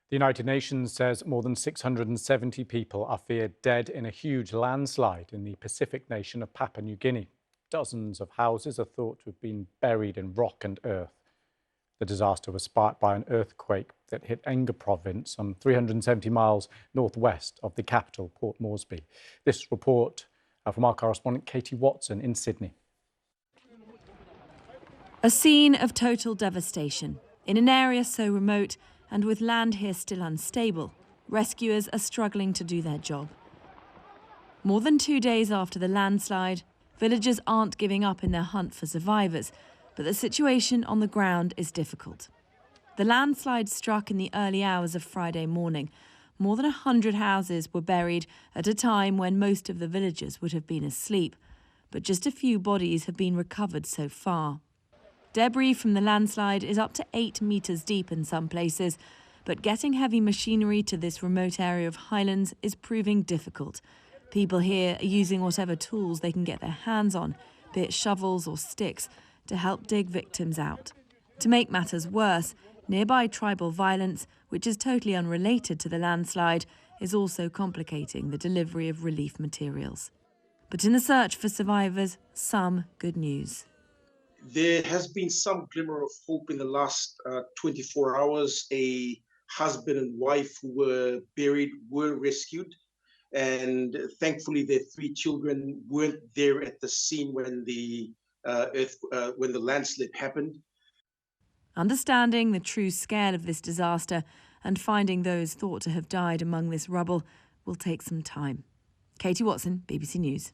The United Nations says more than 670 people are feared dead in a huge landslide in the Pacific nation of Papua New Guinea. Dozens of houses are thought to have been buried in rock and earth. The disaster was sparked by an earthquake that hit Enga province, some 370 miles northwest of the capital, Port Moresby. This report from our correspondent Katie Watson in Sydney. A scene of total devastation. In an area so remote and with land here still unstable, rescuers are struggling to do their job. More than 2 days after the landslide, villagers aren't giving up in their hunt for survivors, but the situation on the ground is difficult. The landslide struck in the early hours of Friday morning. More than 100 houses were buried at a time when most of the villagers would have been asleep, but just a few bodies have been recovered so far. Debris from the landslide is up to 8 metres deep in some places, but getting heavy machinery to this remote area of highlands is proving difficult. People here are using whatever tools they can get their hands on, be it shovels or sticks, to help dig victims out. To make matters worse, nearby tribal violence, which is totally unrelated to the landslide, is also complicating the delivery of relief materials. But in the search for survivors, some good news. There has been some glimmer of hope in the last 24 hours. A husband and wife who were buried were rescued, and thankfully their 3 children weren't there at the scene when the landslip happened. Understanding the true scale of this disaster and finding those thought to have died among this rubble will take some time. Katie Watson, BBC News.